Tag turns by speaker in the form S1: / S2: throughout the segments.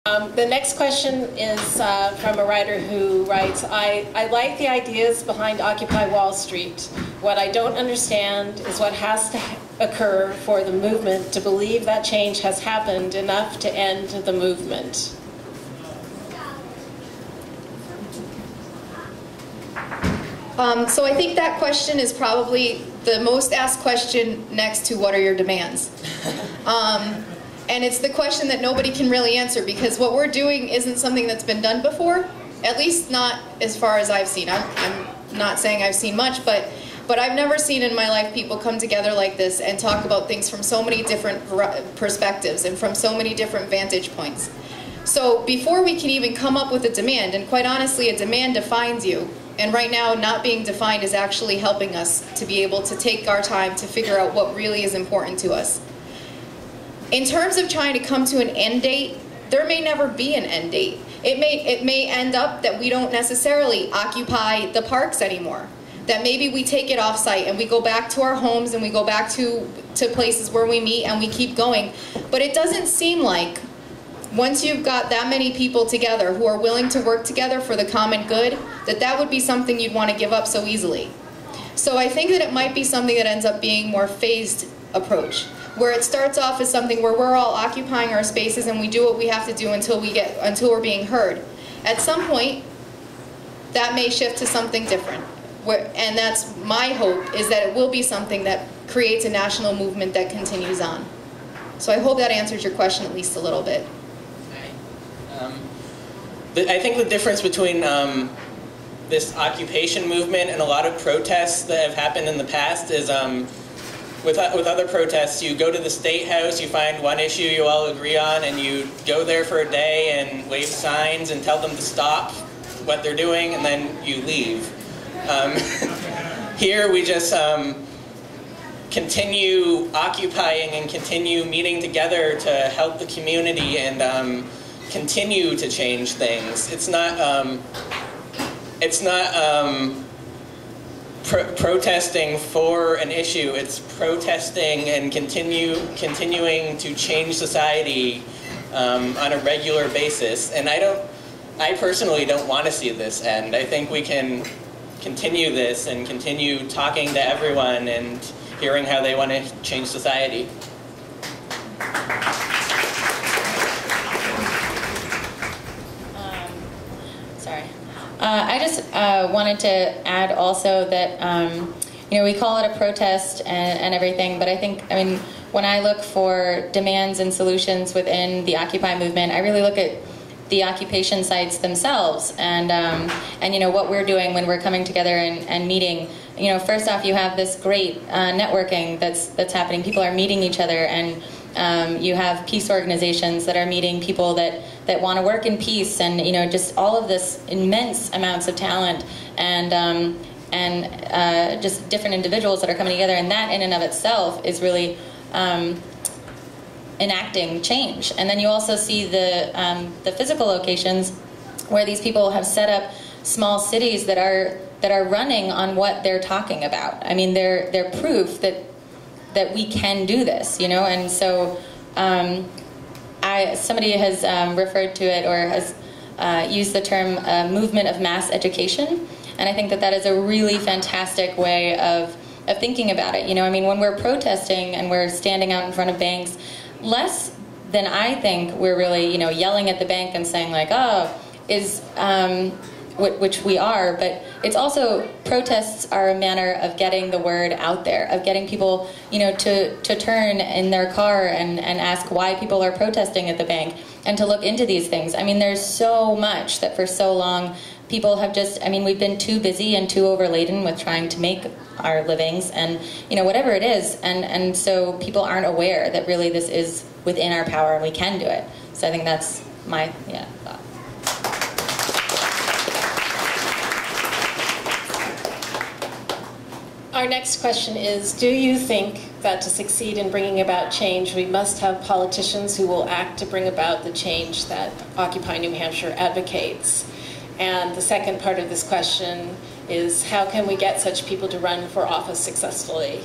S1: The next question is from a writer who writes, I like the ideas behind Occupy Wall Street. What I don't understand is what has to occur for the movement to believe that change has happened enough to end the movement.
S2: So I think that question is probably the most asked question next to what are your demands? And it's the question that nobody can really answer, because what we're doing isn't something that's been done before, at least not as far as I've seen. I'm not saying I've seen much, but I've never seen in my life people come together like this and talk about things from so many different perspectives and from so many different vantage points. So before we can even come up with a demand, and quite honestly, a demand defines you. And right now, not being defined is actually helping us to be able to take our time to figure out what really is important to us. In terms of trying to come to an end date, there may never be an end date. It may end up that we don't necessarily occupy the parks anymore. That maybe we take it off-site and we go back to our homes and we go back to places where we meet and we keep going. But it doesn't seem like once you've got that many people together who are willing to work together for the common good, that would be something you'd want to give up so easily. So I think that it might be something that ends up being more phased approach, where it starts off as something where we're all occupying our spaces and we do what we have to do until we're being heard. At some point, that may shift to something different. And that's my hope, is that it will be something that creates a national movement that continues on. So I hope that answers your question at least a little bit.
S3: I think the difference between this occupation movement and a lot of protests that have happened in the past is with other protests, you go to the State House, you find one issue you all agree on, and you go there for a day and wave signs and tell them to stop what they're doing, and then you leave. Here we just continue occupying and continue meeting together to help the community and continue to change things. It's not protesting for an issue. It's protesting and continuing to change society on a regular basis. And I personally don't want to see this end. I think we can continue this and continue talking to everyone and hearing how they want to change society.
S4: I just wanted to add also that, you know, we call it a protest and everything, but I think, I mean, when I look for demands and solutions within the Occupy movement, I really look at the occupation sites themselves and you know, what we're doing when we're coming together and meeting. You know, first off, you have this great networking that's happening. People are meeting each other, and you have peace organizations that are meeting people that want to work in peace, and you know, just all of this immense amounts of talent and just different individuals that are coming together, and that in and of itself is really enacting change. And then you also see the physical locations where these people have set up small cities that are running on what they're talking about. I mean, they're proof that we can do this, you know. And so somebody has referred to it or has used the term movement of mass education, and I think that is a really fantastic way of thinking about it. You know, I mean, when we're protesting and we're standing out in front of banks, less than I think we're really, you know, yelling at the bank and saying like, oh, which we are, but it's also, protests are a manner of getting the word out there, of getting people, you know, to turn in their car and ask why people are protesting at the bank, and to look into these things. I mean, there's so much that for so long people have just, I mean, we've been too busy and too overladen with trying to make our livings and, you know, whatever it is, and so people aren't aware that really this is within our power and we can do it. So I think that's my thought.
S1: Our next question is, do you think that to succeed in bringing about change, we must have politicians who will act to bring about the change that Occupy New Hampshire advocates? And the second part of this question is, how can we get such people to run for office successfully?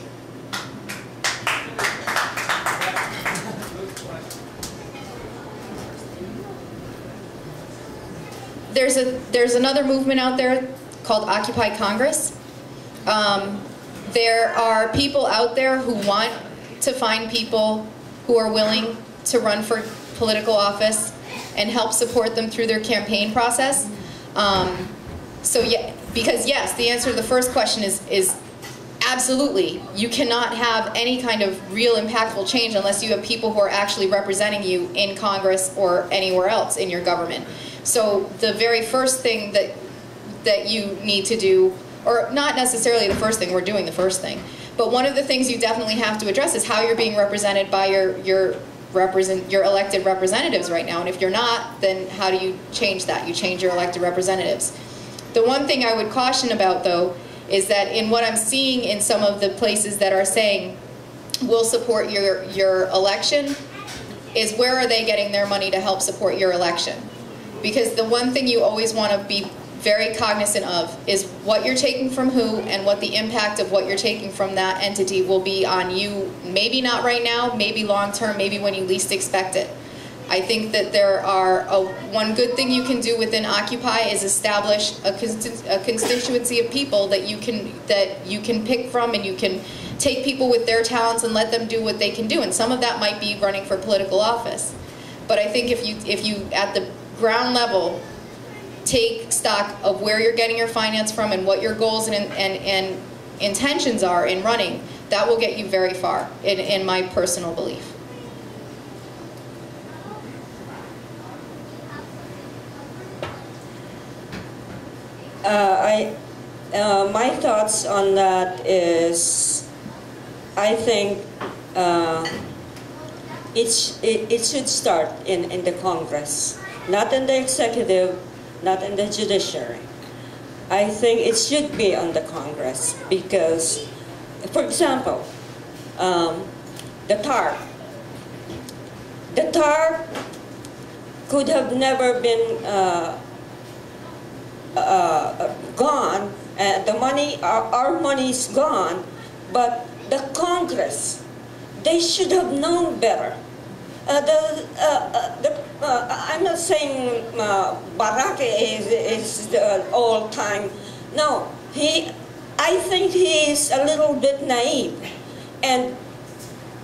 S2: there's another movement out there called Occupy Congress. There are people out there who want to find people who are willing to run for political office and help support them through their campaign process. So yeah, because yes, the answer to the first question is absolutely. You cannot have any kind of real impactful change unless you have people who are actually representing you in Congress or anywhere else in your government. So the very first thing that you need to do, or not necessarily the first thing, we're doing the first thing, but one of the things you definitely have to address is how you're being represented by your elected representatives right now. And if you're not, then how do you change that? You change your elected representatives. The one thing I would caution about, though, is that in what I'm seeing in some of the places that are saying, we'll support your election, is where are they getting their money to help support your election? Because the one thing you always want to be very cognizant of is what you're taking from who and what the impact of what you're taking from that entity will be on you, maybe not right now, maybe long term, maybe when you least expect it. I think that there are, one good thing you can do within Occupy is establish a constituency of people that you can pick from, and you can take people with their talents and let them do what they can do. And some of that might be running for political office. But I think if you at the ground level take stock of where you're getting your finance from and what your goals and intentions are in running, that will get you very far, in my personal belief.
S5: My thoughts on that is, I think it should start in the Congress, not in the executive, not in the judiciary. I think it should be on the Congress because, for example, the TARP. The TARP could have never been gone. The money, our money is gone, but the Congress, they should have known better. I'm not saying Barack is the all-time. No, I think he is a little bit naive, and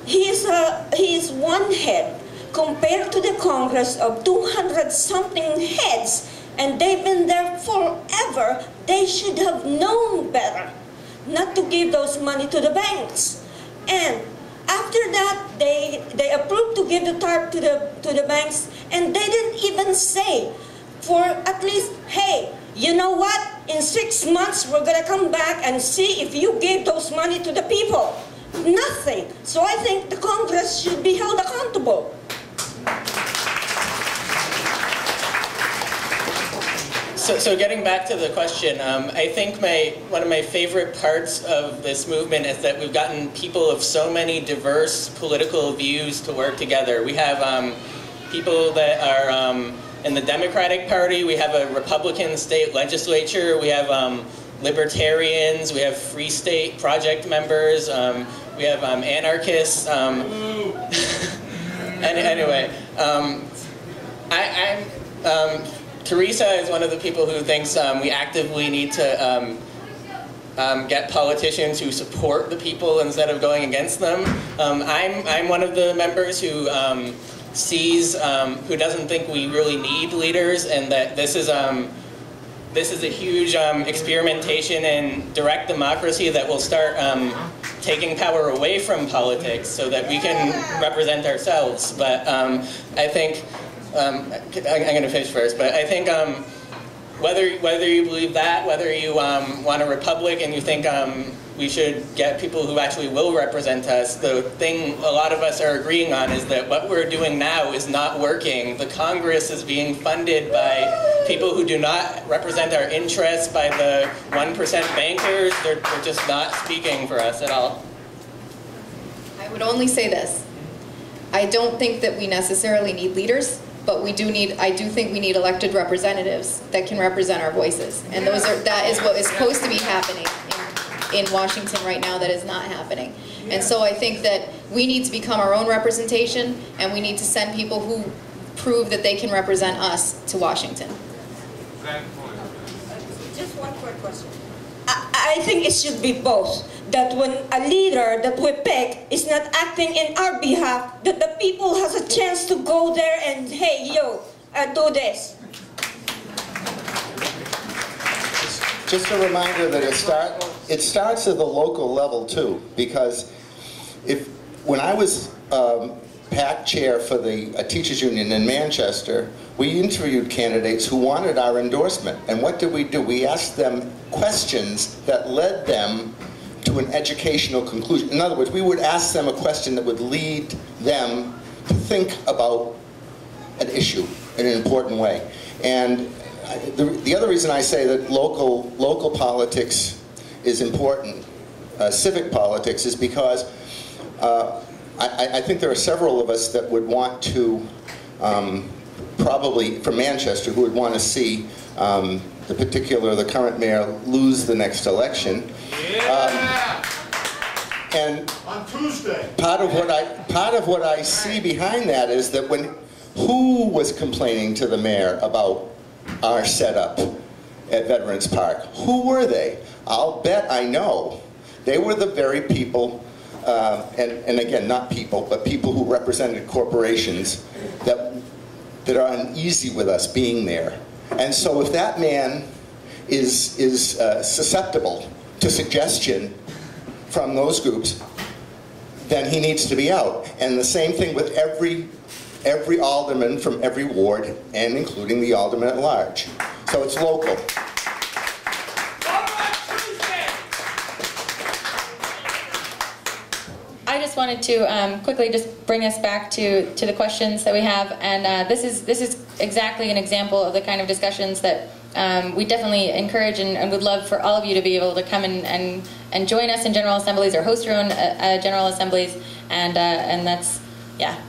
S5: he is one head compared to the Congress of 200-something heads, and they've been there forever. They should have known better not to give those money to the banks. And after that, they approved to give the TARP to the banks, and they didn't even say for at least, hey, you know what? In 6 months, we're going to come back and see if you gave those money to the people. Nothing. So I think the Congress should be held accountable.
S3: So getting back to the question, I think one of my favorite parts of this movement is that we've gotten people of so many diverse political views to work together. We have people that are in the Democratic Party, we have a Republican state legislature, we have libertarians, we have Free State Project members, we have anarchists. Anyway, Teresa is one of the people who thinks we actively need to get politicians who support the people instead of going against them. I'm one of the members who who doesn't think we really need leaders, and that this is a huge experimentation in direct democracy that will start taking power away from politics so that we can represent ourselves. But I think I'm going to finish first, but I think whether you believe that, whether you want a republic and you think we should get people who actually will represent us, the thing a lot of us are agreeing on is that what we're doing now is not working. The Congress is being funded by people who do not represent our interests, by the 1% bankers. They're just not speaking for us at all.
S2: I would only say this. I don't think that we necessarily need leaders, but I do think we need elected representatives that can represent our voices. And that is what is supposed to be happening in Washington right now that is not happening. And so I think that we need to become our own representation, and we need to send people who prove that they can represent us to Washington.
S5: Just one quick question. I think it should be both. That when a leader that we pick is not acting in our behalf, that the people has a chance to go there and, hey, yo, do this.
S6: Just a reminder that it starts at the local level too, because when I was PAC chair for the teachers union in Manchester, we interviewed candidates who wanted our endorsement. And what did? We asked them questions that led them to an educational conclusion. In other words, we would ask them a question that would lead them to think about an issue in an important way. And the other reason I say that local politics is important, civic politics, is because I think there are several of us that would want to, probably from Manchester, who would want to see the current mayor lose the next election. And
S7: on Tuesday.
S6: Part of what I see behind that is that who was complaining to the mayor about our setup at Veterans Park? Who were they? I'll bet I know. They were the very people, and again, not people, but people who represented corporations that are uneasy with us being there. And so if that man is susceptible to suggestion from those groups, then he needs to be out. And the same thing with every alderman from every ward, and including the alderman at large. So it's local.
S4: I just wanted to quickly just bring us back to the questions that we have, and this is exactly an example of the kind of discussions that we definitely encourage and would love for all of you to be able to come and join us in General Assemblies or host your own General Assemblies, and that's, yeah.